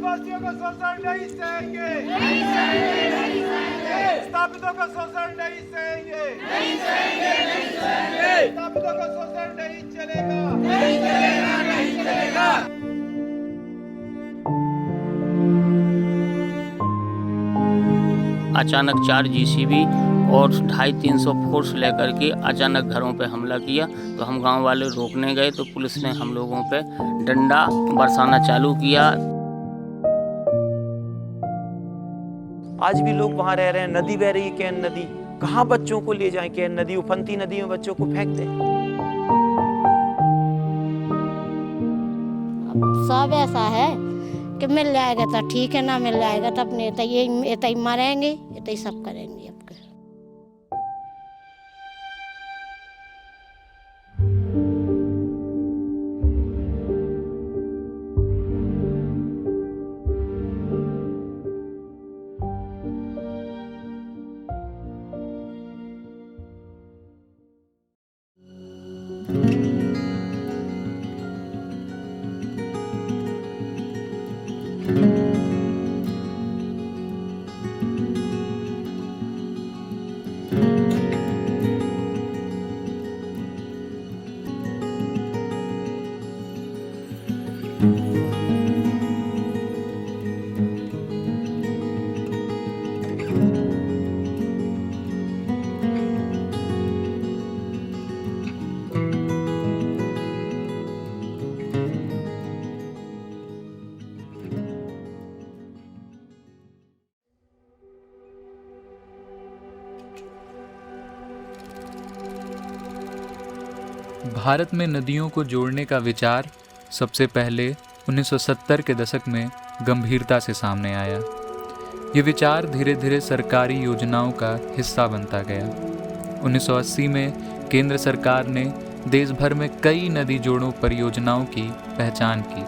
आदिवासियों का शोषण नहीं सहेंगे, स्थापितों का शोषण नहीं सहेंगे, स्थापितों का शोषण नहीं चलेगा। अचानक 4 जीसीबी और 250-300 फोर्स लेकर के अचानक घरों पे हमला किया। तो हम गांव वाले रोकने गए तो पुलिस ने हम लोगों पे डंडा बरसाना चालू किया। आज भी लोग वहां रह रहे हैं। नदी बह रही है, कैन नदी, कहाँ बच्चों को ले जाएं? कैन नदी, उफनती नदी में बच्चों को फेंक दें। सब ऐसा है कि मिल जाएगा तो ठीक है, ना मिल जाएगा तो अपने ये मरेंगे, ये सब करेंगे। आपके भारत में नदियों को जोड़ने का विचार सबसे पहले 1970 के दशक में गंभीरता से सामने आया। ये विचार धीरे धीरे सरकारी योजनाओं का हिस्सा बनता गया। 1980 में केंद्र सरकार ने देश भर में कई नदी जोड़ों परियोजनाओं की पहचान की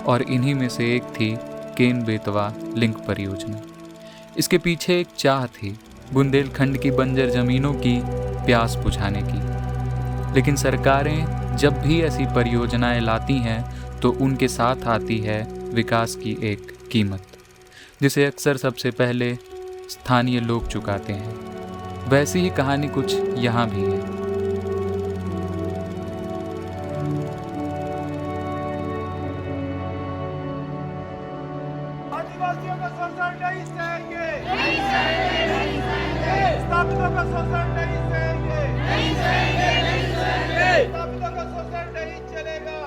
और इन्हीं में से एक थी केन बेतवा लिंक परियोजना। इसके पीछे एक चाह थी बुंदेलखंड की बंजर जमीनों की प्यास बुझाने की। लेकिन सरकारें जब भी ऐसी परियोजनाएं लाती हैं तो उनके साथ आती है विकास की एक कीमत, जिसे अक्सर सबसे पहले स्थानीय लोग चुकाते हैं। वैसी ही कहानी कुछ यहाँ भी है। आदिवासियों का शोषण नहीं सहेंगे, स्थापितों का शोषण नहीं सहेंगे, स्थापितों का शोषण नहीं चलेगा।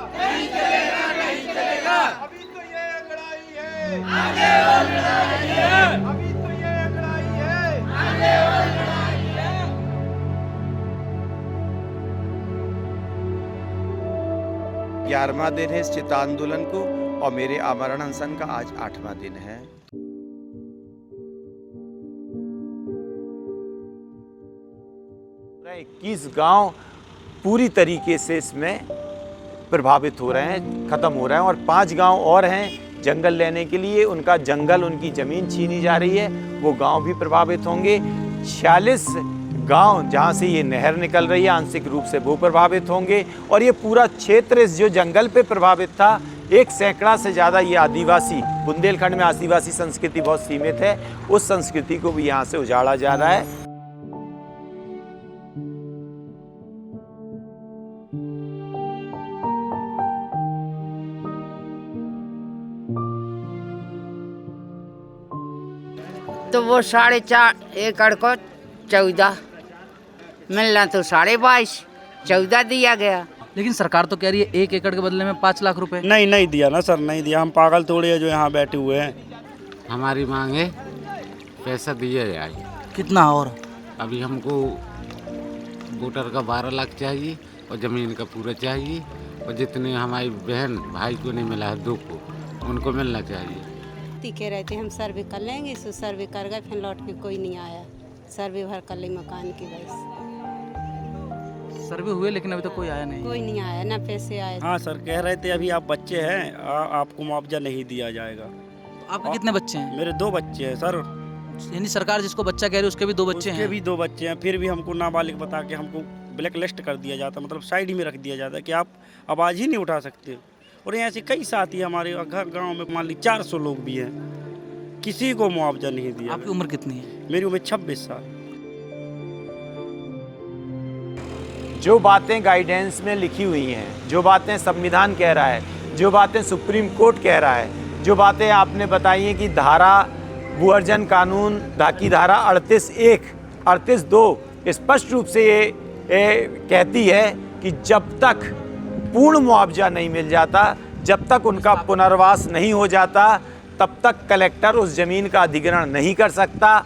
अभी तो ये लड़ाई है, आगे और लड़ाई है। अभी तो ये लड़ाई है, आगे और लड़ाई है। 11वां दिन है इस चित्त आंदोलन को और मेरे आमरण अनशन का आज 8वां दिन है। 21 गांव पूरी तरीके से इसमें प्रभावित हो रहे हैं, खत्म हो रहे हैं, और 5 गांव और हैं जंगल लेने के लिए। उनका जंगल, उनकी जमीन छीनी जा रही है, वो गांव भी प्रभावित होंगे। 46 गांव जहां से ये नहर निकल रही है आंशिक रूप से वो प्रभावित होंगे। और ये पूरा क्षेत्र जो जंगल पे प्रभावित था, 1 सैकड़ा से ज़्यादा ये आदिवासी, बुंदेलखंड में आदिवासी संस्कृति बहुत सीमित है, उस संस्कृति को भी यहाँ से उजाड़ा जा रहा है। तो वो 4.5 एकड़ को 14 मिलना तो 22.5, 14 दिया गया। लेकिन सरकार तो कह रही है 1 एकड़ के बदले में 5 लाख रुपए। नहीं दिया ना सर, नहीं दिया। हम पागल थोड़ी है जो यहाँ बैठे हुए हैं। हमारी मांग है पैसा दिया जाए। कितना? और अभी हमको वोटर का 12 लाख चाहिए और ज़मीन का पूरा चाहिए, और जितने हमारी बहन भाई को नहीं मिला है 2 को, उनको मिलना चाहिए। तीखे रहते हम सर्वे कर लेंगे, सो सर्वे कर गए, फिर लौट के कोई नहीं आया। सर्वे भर कर ली मकान की, बस सर्वे हुए लेकिन अभी तक कोई आया नहीं। कोई नहीं आया, ना पैसे आए। हाँ सर, कह रहे थे अभी आप बच्चे हैं, आपको मुआवजा नहीं दिया जाएगा। आपके कितने बच्चे हैं? मेरे 2 बच्चे हैं सर। यानी सरकार जिसको बच्चा कह रही है उसके भी 2 बच्चे हैं? उसके भी 2 बच्चे हैं, फिर भी हमको नाबालिग बता के हमको ब्लैक लिस्ट कर दिया जाता, मतलब साइड में रख दिया जाता है कि आप आवाज़ ही नहीं उठा सकते। और ऐसे कई साथी हमारे गांव में मान ली 400 लोग भी हैं, किसी को मुआवजा नहीं दिया। आपकी उम्र कितनी है? मेरी उम्र 26 साल। जो बातें गाइडेंस में लिखी हुई हैं, जो बातें संविधान कह रहा है, जो बातें सुप्रीम कोर्ट कह रहा है, जो बातें आपने बताई हैं कि धारा भूअर्जन कानून की धारा 38(1) 38(2) स्पष्ट रूप से ये कहती है कि जब तक पूर्ण मुआवजा नहीं मिल जाता, जब तक उनका पुनर्वास नहीं हो जाता, तब तक कलेक्टर उस जमीन का अधिग्रहण नहीं कर सकता।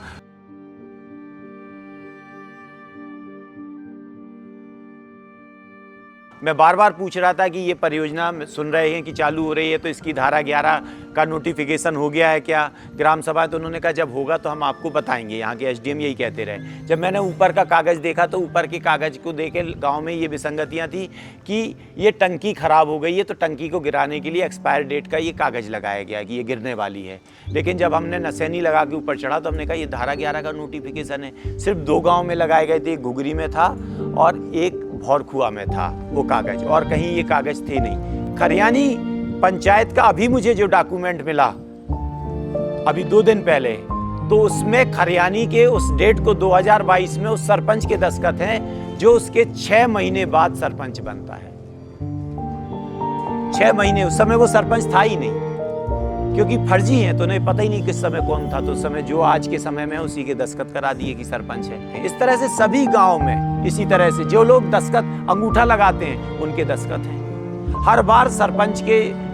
मैं बार बार पूछ रहा था कि ये परियोजना सुन रहे हैं कि चालू हो रही है, तो इसकी धारा 11 का नोटिफिकेशन हो गया है क्या ग्राम सभा? तो उन्होंने कहा जब होगा तो हम आपको बताएंगे। यहाँ के एसडीएम यही कहते रहे। जब मैंने ऊपर का कागज़ देखा तो ऊपर के कागज़ को देखे गांव में ये विसंगतियाँ थी कि ये टंकी ख़राब हो गई है, तो टंकी को गिराने के लिए एक्सपायर डेट का ये कागज़ लगाया गया कि ये गिरने वाली है। लेकिन जब हमने नसैनी लगा के ऊपर चढ़ा तो हमने कहा ये धारा 11 का नोटिफिकेशन है। सिर्फ 2 गाँव में लगाए गए थे, एक घुघरी में था और एक भौरखुआ में था वो कागज, और कहीं ये कागज थे नहीं। खरियानी पंचायत का अभी मुझे जो डॉक्यूमेंट मिला अभी 2 दिन पहले, तो उसमें खरियानी के उस डेट को 2022 में उस सरपंच के दस्तखत हैं जो उसके 6 महीने बाद सरपंच बनता है। 6 महीने, उस समय वो सरपंच था ही नहीं, क्योंकि फर्जी है तो उन्हें पता ही नहीं किस समय कौन था। तो उस समय जो आज के समय में उसी के दस्तखत करा दिए कि सरपंच है। इस तरह से सभी गांव में इसी तरह से जो लोग दस्तखत अंगूठा लगाते हैं उनके दस्तखत हैं। हर बार सरपंच के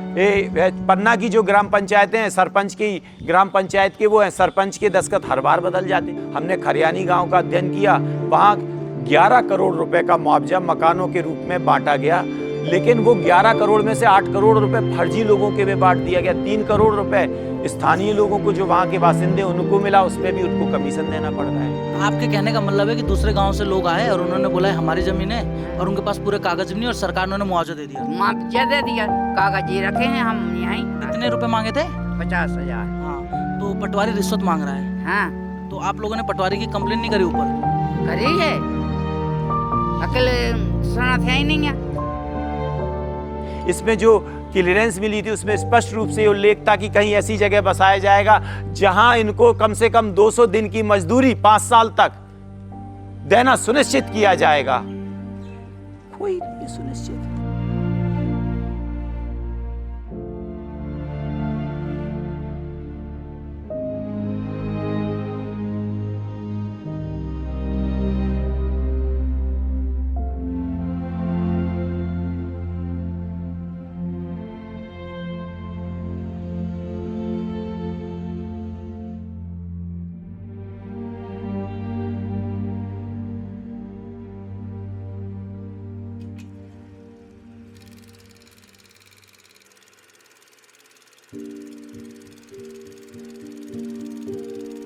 पन्ना की जो ग्राम पंचायतें हैं, सरपंच की ग्राम पंचायत के वो हैं, सरपंच के दस्तखत हर बार बदल जाते हैं। हमने खरियानी गाँव का अध्ययन किया, वहाँ 11 करोड़ रुपए का मुआवजा मकानों के रूप में बांटा गया, लेकिन वो 11 करोड़ में से 8 करोड़ रुपए फर्जी लोगों के में बांट दिया गया। 3 करोड़ रुपए स्थानीय लोगों को जो वहाँ के बासिंदे उनको मिला, उसमें भी उनको कमीशन देना पड़ रहा है। आपके कहने का मतलब है कि दूसरे गांव से लोग आए और उन्होंने बोला है हमारी जमीन है और उनके पास पूरे कागज भी नहीं और सरकार ने उन्हें मुआवजा दे दिया। मुआवजा दे दिया, कागज ये रखे हैं हम यहीं। कितने रुपए मांगे थे? 50,000। हाँ, तो पटवारी रिश्वत मांग रहा है। हाँ, तो आप लोगों ने पटवारी की कंप्लेंट नहीं करी ऊपर? करी है, अकेले सुना था ही नहीं है। इसमें जो क्लियरेंस मिली थी उसमें स्पष्ट रूप से उल्लेख था कि कहीं ऐसी जगह बसाया जाएगा जहां इनको कम से कम 200 दिन की मजदूरी 5 साल तक देना सुनिश्चित किया जाएगा। कोई नहीं सुनिश्चित।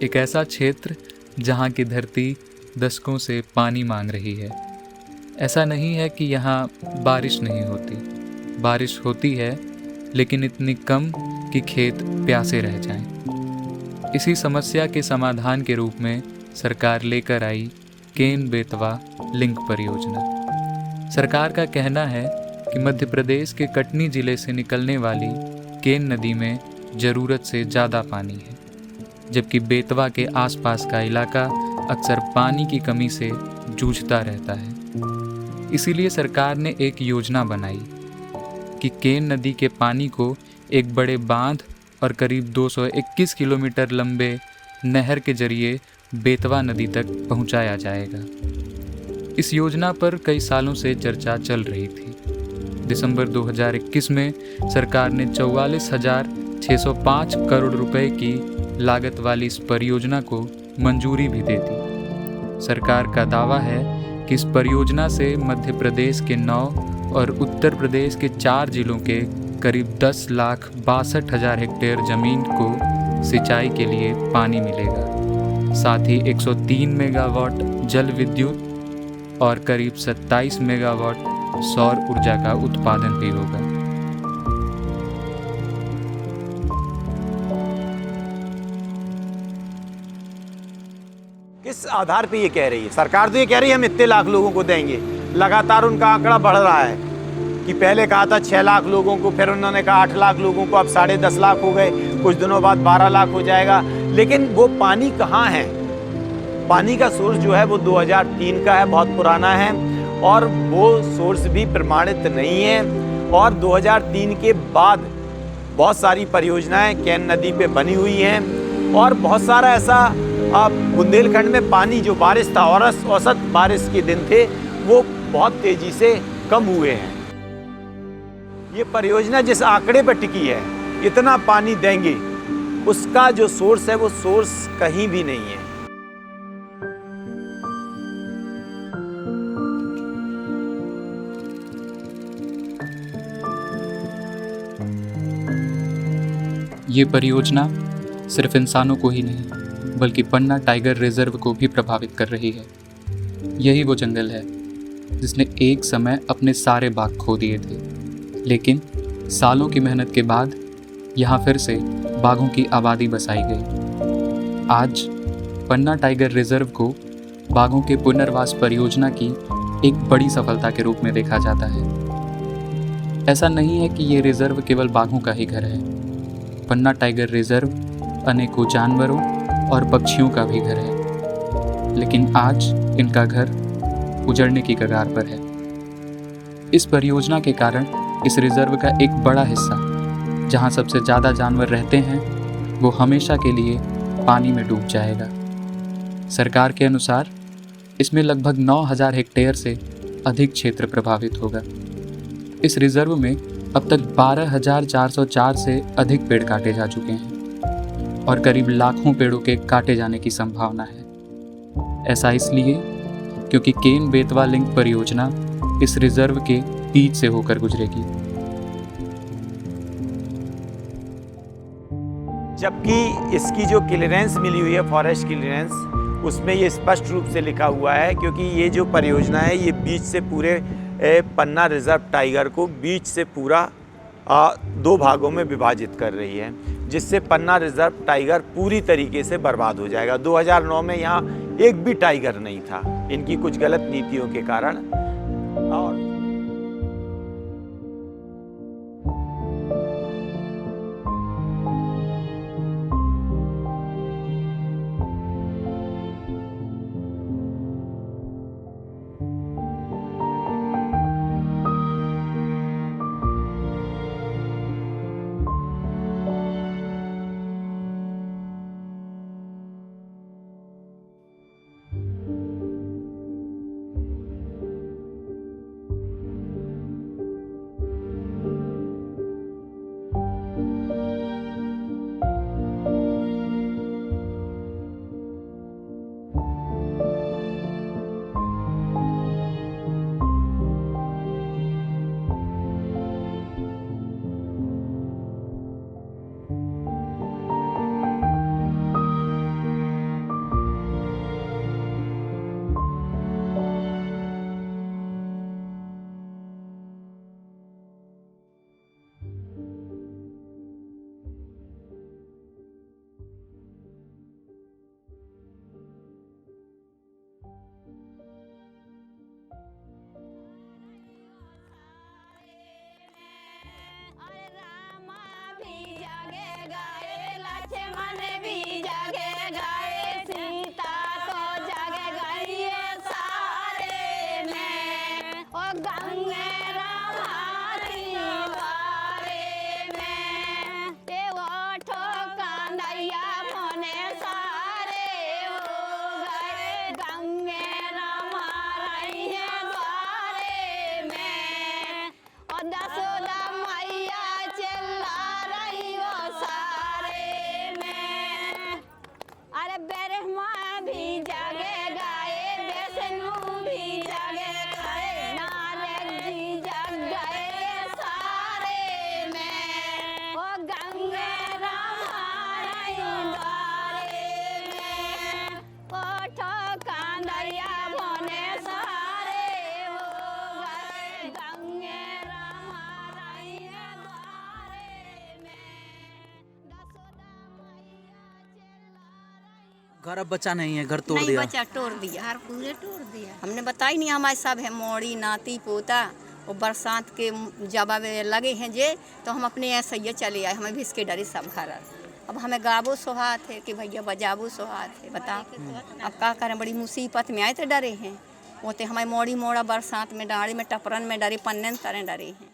एक ऐसा क्षेत्र जहाँ की धरती दशकों से पानी मांग रही है। ऐसा नहीं है कि यहाँ बारिश नहीं होती, बारिश होती है लेकिन इतनी कम कि खेत प्यासे रह जाएं। इसी समस्या के समाधान के रूप में सरकार लेकर आई केन बेतवा लिंक परियोजना। सरकार का कहना है कि मध्य प्रदेश के कटनी जिले से निकलने वाली केन नदी में ज़रूरत से ज़्यादा पानी है, जबकि बेतवा के आसपास का इलाका अक्सर पानी की कमी से जूझता रहता है। इसीलिए सरकार ने एक योजना बनाई कि केन नदी के पानी को एक बड़े बांध और करीब 221 किलोमीटर लंबे नहर के जरिए बेतवा नदी तक पहुंचाया जाएगा। इस योजना पर कई सालों से चर्चा चल रही थी। दिसंबर 2021 में सरकार ने 44,605 करोड़ रुपए की लागत वाली इस परियोजना को मंजूरी भी दे दी। सरकार का दावा है कि इस परियोजना से मध्य प्रदेश के 9 और उत्तर प्रदेश के 4 जिलों के करीब 10,62,000 हेक्टेयर जमीन को सिंचाई के लिए पानी मिलेगा। साथ ही 103 मेगावाट जल विद्युत और करीब 27 मेगावाट सौर ऊर्जा का उत्पादन भी होगा। किस आधार पे ये कह रही है सरकार? तो ये कह रही है हम इतने लाख लोगों को देंगे, लगातार उनका आंकड़ा बढ़ रहा है। कि पहले कहा था 6 लाख लोगों को, फिर उन्होंने कहा 8 लाख लोगों को, अब 10.5 लाख हो गए, कुछ दिनों बाद 12 लाख हो जाएगा। लेकिन वो पानी कहाँ है? पानी का सोर्स जो है वो 2003 का है, बहुत पुराना है, और वो सोर्स भी प्रमाणित नहीं है। और 2003 के बाद बहुत सारी परियोजनाएं केन नदी पे बनी हुई हैं, और बहुत सारा ऐसा बुंदेलखंड में पानी जो बारिश था, औसत बारिश के दिन थे, वो बहुत तेजी से कम हुए हैं। ये परियोजना जिस आंकड़े पर टिकी है, इतना पानी देंगे, उसका जो सोर्स है वो सोर्स कहीं भी नहीं है। ये परियोजना सिर्फ इंसानों को ही नहीं बल्कि पन्ना टाइगर रिजर्व को भी प्रभावित कर रही है। यही वो जंगल है जिसने एक समय अपने सारे बाघ खो दिए थे, लेकिन सालों की मेहनत के बाद यहाँ फिर से बाघों की आबादी बसाई गई। आज पन्ना टाइगर रिजर्व को बाघों के पुनर्वास परियोजना की एक बड़ी सफलता के रूप में देखा जाता है। ऐसा नहीं है कि ये रिजर्व केवल बाघों का ही घर है। पन्ना टाइगर रिजर्व अनेकों जानवरों और पक्षियों का भी घर है, लेकिन आज इनका घर उजड़ने की कगार पर है। इस परियोजना के कारण इस रिजर्व का एक बड़ा हिस्सा, जहां सबसे ज़्यादा जानवर रहते हैं, वो हमेशा के लिए पानी में डूब जाएगा। सरकार के अनुसार इसमें लगभग 9,000 हेक्टेयर से अधिक क्षेत्र प्रभावित होगा। इस रिजर्व में अब तक 12,404 से अधिक पेड़ काटे जा चुके हैं और करीब लाखों पेड़ों के काटे जाने की संभावना है। ऐसा इसलिए क्योंकि केन बेतवा लिंक परियोजना इस रिजर्व के बीच से होकर गुजरेगी। जबकि इसकी जो क्लियरेंस मिली हुई है, फॉरेस्ट क्लियरेंस, उसमें ये स्पष्ट रूप से लिखा हुआ है, क्योंकि ये जो परियोजना है ये बीच से पूरे पन्ना रिजर्व टाइगर को बीच से पूरा 2 भागों में विभाजित कर रही है, जिससे पन्ना रिजर्व टाइगर पूरी तरीके से बर्बाद हो जाएगा। 2009 में यहाँ एक भी टाइगर नहीं था, इनकी कुछ गलत नीतियों के कारण। और घर अब बचा नहीं है, घर तोड़ नहीं दिया। बचा, तोड़ दिया, हर पूरे तोड़ दिया। हमने बताई नहीं, हमारे सब है मोड़ी नाती पोता, और बरसात के जब लगे हैं जे तो हम अपने ऐसे ही चले आए, हमें भी इसके डरे सब घर। अब हमें गाबो सोहात है कि भैया बजाबो सोहात है, बताओ अब क्या करें, बड़ी मुसीबत में आए तो डरे हैं। वो तो हमें मोड़ी मोड़ा बरसात में डाड़ी में टपरन में डरे, पन्ने तरह डरे हैं।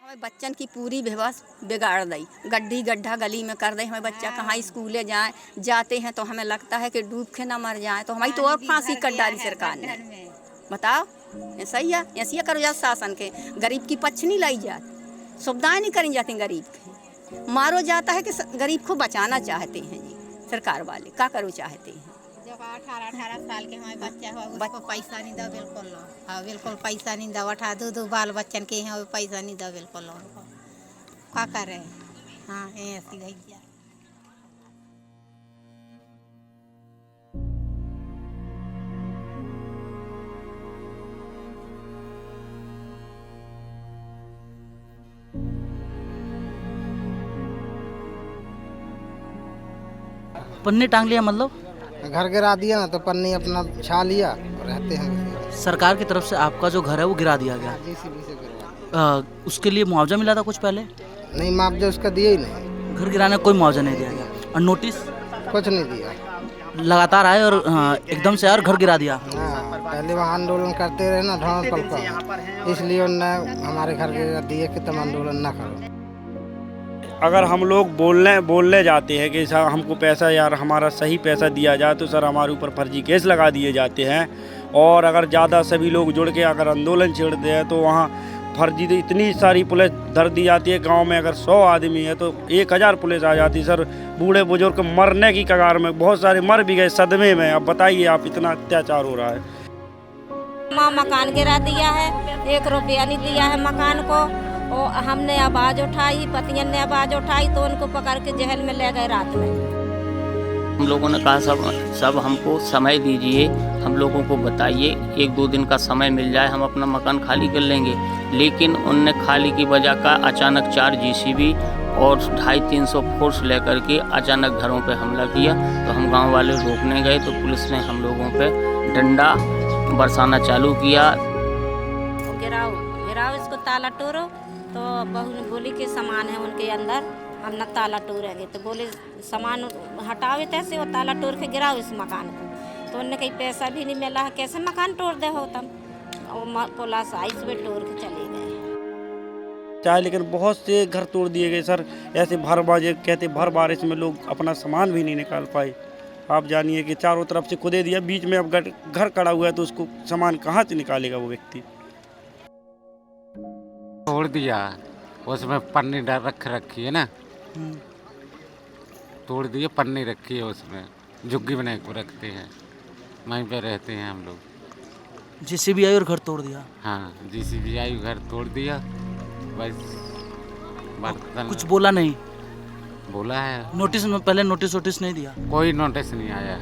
हमें बच्चन की पूरी व्यवस्था बिगाड़ दी, गड्ढी गड्ढा गली में कर दे। हमें बच्चा कहाँ स्कूले जाते हैं तो हमें लगता है कि डूब के ना मर जाए, तो हमारी तो और फांसी कट डाली सरकार ने। बताओ ऐसा ही है, ऐसी करो जा शासन के, गरीब की पक्ष नहीं लाई जाती, सुविधाएं नहीं करी जाती गरीब की। मारो जाता है कि गरीब को बचाना चाहते हैं जी सरकार वाले, क्या करो चाहते हैं। जब 18 साल के हमारे बच्चा हो उसको पैसा नहीं दो, बिल्कुल लो। हाँ बिल्कुल पैसा नहीं दो, 2 बाल बच्चन के हैं पैसा नहीं दो, बिल्कुल लो। क्या कर रहे हैं, हाँ ऐसी भैया। पन्नी टांग लिया मतलब? घर गिरा दिया ना तो पन्नी अपना छा लिया और रहते हैं। सरकार की तरफ से आपका जो घर है वो गिरा दिया गया? JCB से गिरवा। उसके लिए मुआवजा मिला था कुछ पहले? नहीं, मुआवजा उसका दिया ही नहीं। घर गिराने का कोई मुआवजा नहीं दिया गया? और नोटिस? कुछ नहीं दिया। लगातार आए और एकदम से यार घर गिरा दिया। हाँ, पहले वहाँ आंदोलन करते रहे ना ढोल पल पर, इसलिए उन्होंने हमारे घर गिरा दिए कि तुम आंदोलन ना करो। अगर हम लोग बोलने जाते हैं कि सर हमको पैसा यार हमारा सही पैसा दिया जाए, तो सर हमारे ऊपर फर्जी केस लगा दिए जाते हैं। और अगर ज़्यादा सभी लोग जुड़ के अगर आंदोलन छेड़ते हैं तो वहाँ फर्जी इतनी सारी पुलिस धर दी जाती है। गांव में अगर 100 आदमी है तो 1000 पुलिस आ जाती है। सर बूढ़े बुजुर्ग मरने की कगार में, बहुत सारे मर भी गए सदमे में। अब बताइए आप, इतना अत्याचार हो रहा है। मकान गिरा दिया है, 1 रुपया नहीं दिया है मकान को। और हमने आवाज़ उठाई, पतियन ने आवाज़ उठाई तो उनको पकड़ के जेल में ले गए रात में। हम लोगों ने कहा सब हमको समय दीजिए, हम लोगों को बताइए, 1-2 दिन का समय मिल जाए, हम अपना मकान खाली कर लेंगे। लेकिन उनने खाली की वजह का अचानक 4 JCB और 250-300 फोर्स लेकर के अचानक घरों पे हमला किया। तो हम गांव वाले रोकने गए तो पुलिस ने हम लोगों पे डंडा बरसाना चालू किया। गिराओ इसको, ताला तोड़ो। तो बहू ने बोली कि सामान है उनके अंदर, हम न ताला तोड़ेंगे। तो बोले सामान हटाओ तैसे, वो ताला तोड़ के गिराओ इस मकान को। तो उन्होंने कहीं पैसा भी नहीं मिला है, कैसे मकान तोड़ दे हो तुम। और पुलिस आई सुबह तोड़ के चले गए। चाहे लेकिन बहुत से घर तोड़ दिए गए सर। ऐसे भर बारिश में लोग अपना सामान भी नहीं निकाल पाए। आप जानिए कि चारों तरफ से खुदे दिया, बीच में अब घर खड़ा हुआ है तो उसको सामान कहाँ से निकालेगा वो व्यक्ति। तोड़ दिया, उसमें पन्नी डाल रखी है ना, तोड़ दिए, पन्नी रखी है उसमें, झुग्गी बना के रखते हैं, वहीं पे रहते हैं हम लोग। JCB आई और घर तोड़ दिया? हाँ, JCB आई, घर तोड़ दिया बस। बर्तन कुछ बोला नहीं? बोला है। नोटिस में पहले नोटिस नहीं दिया? कोई नोटिस नहीं आया,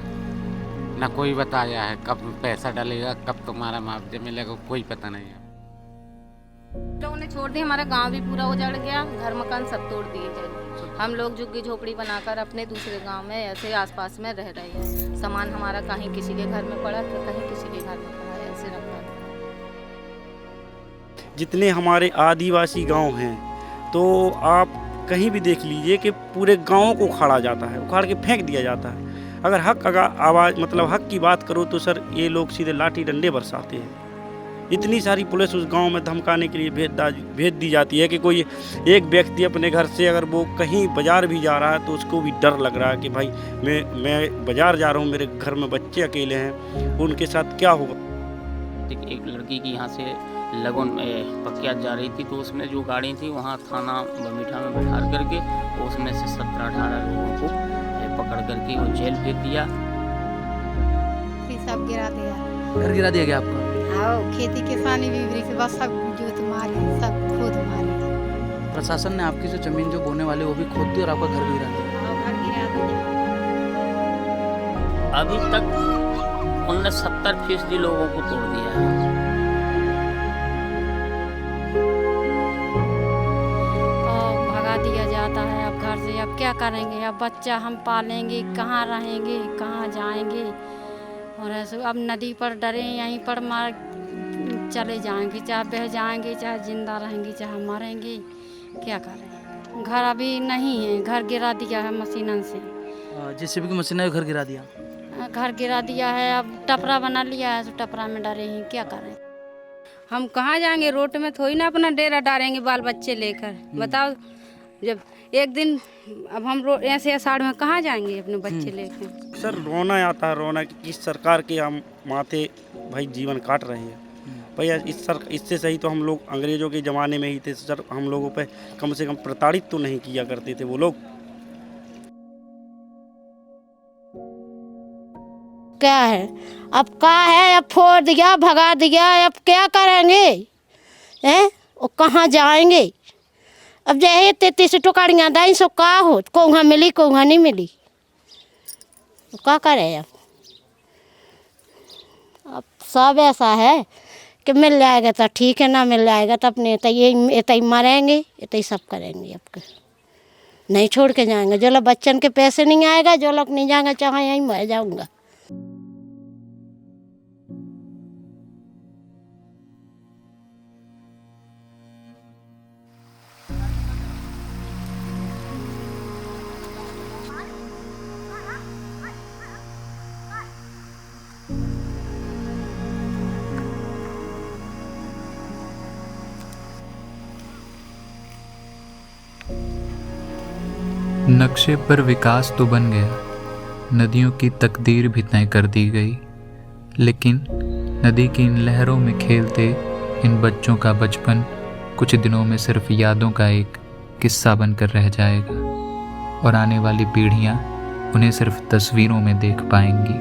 ना कोई बताया है कब पैसा डालेगा, कब तुम्हारा मुआवजा मिलेगा, कोई पता नहीं है। लोगों ने छोड़ दी, हमारा गांव भी पूरा उजड़ गया, घर मकान सब तोड़ दिए हैं। हम लोग झुग्गी झोपड़ी बनाकर अपने दूसरे गांव में ऐसे आसपास में रह रहे हैं। सामान हमारा कहीं किसी के घर में पड़ा तो कहीं किसी के घर में पड़ा, ऐसे रखा। जितने हमारे आदिवासी गांव हैं तो आप कहीं भी देख लीजिए कि पूरे गाँव को उखाड़ा जाता है, उखाड़ के फेंक दिया जाता है। अगर हक की बात करो तो सर ये लोग सीधे लाठी डंडे बरसाते हैं। इतनी सारी पुलिस उस गांव में धमकाने के लिए भेज दी जाती है कि कोई एक व्यक्ति अपने घर से अगर वो कहीं बाज़ार भी जा रहा है तो उसको भी डर लग रहा है कि भाई मैं बाज़ार जा रहा हूँ, मेरे घर में बच्चे अकेले हैं, उनके साथ क्या होगा। एक लड़की की यहाँ से लगन पक्यात जा रही थी तो उसमें जो गाड़ी थी वहाँ थाना बमीठा में बैठा करके उसमें से 17-18 लोगों को पकड़ करके वो जेल भेज दिया। सब गिरा दिया। घर गिरा दिया गया आपका? हाँ, खेती किसानी भी वृक्ष बस सब जोत मारे, सब खोद मारे। प्रशासन ने आपकी जो जमीन जो बोने वाले वो भी खोद दी और आपका घर गिरा दिया? घर गिरा दिया। अभी तक उनने 70% लोगों को तोड़ दिया है। भगा दिया जाता है अब घर से। अब क्या करेंगे, अब बच्चा हम पालेंगे, कहाँ रहेंगे, कहाँ जाएंगे। और ऐसे अब नदी पर डरे, यहीं पर चले जाएंगे, चाहे बह जाएंगे, चाहे जिंदा रहेंगे, चाहे मरेंगे, क्या करें। घर अभी नहीं है, घर गिरा दिया है मशीनन से। जेसीबी की मशीन ने घर गिरा दिया। घर गिरा दिया है, अब टपरा बना लिया है, तो टपरा में डरे हैं, क्या करें। हम कहाँ जाएंगे, रोड में थोड़ी ना अपना डेरा डालेंगे बाल बच्चे लेकर। बताओ, जब एक दिन अब हम ऐसे आषाढ़ में कहाँ जाएंगे अपने बच्चे लेकर। सर रोना आता है, रोना कि इस सरकार के हम माथे भाई जीवन काट रहे हैं भैया। इससे सही तो हम लोग अंग्रेज़ों के ज़माने में ही थे सर। हम लोगों पे कम से कम प्रताड़ित तो नहीं किया करते थे वो लोग। क्या है अब, क्या है अब, फोड़ दिया, भगा दिया, अब क्या करेंगे हैं। वो कहाँ जाएंगे अब। जैसे 33 टुकड़ियाँ दाई सो का हो, कोहा मिली कोहा नहीं मिली, तो क्या करें अब सब ऐसा है कि मिल जाएगा तो ठीक है, ना मिल जाएगा तो अपने ये मरेंगे, ये सब करेंगे। अब नहीं छोड़ के जाएंगे, जो लोग बच्चन के पैसे नहीं आएगा, जो लोग नहीं जाएंगे, चाहे यहीं मर जाऊंगा। नक्शे पर विकास तो बन गया, नदियों की तकदीर भी तय कर दी गई, लेकिन नदी की इन लहरों में खेलते इन बच्चों का बचपन कुछ दिनों में सिर्फ यादों का एक किस्सा बनकर रह जाएगा और आने वाली पीढ़ियां उन्हें सिर्फ तस्वीरों में देख पाएंगी।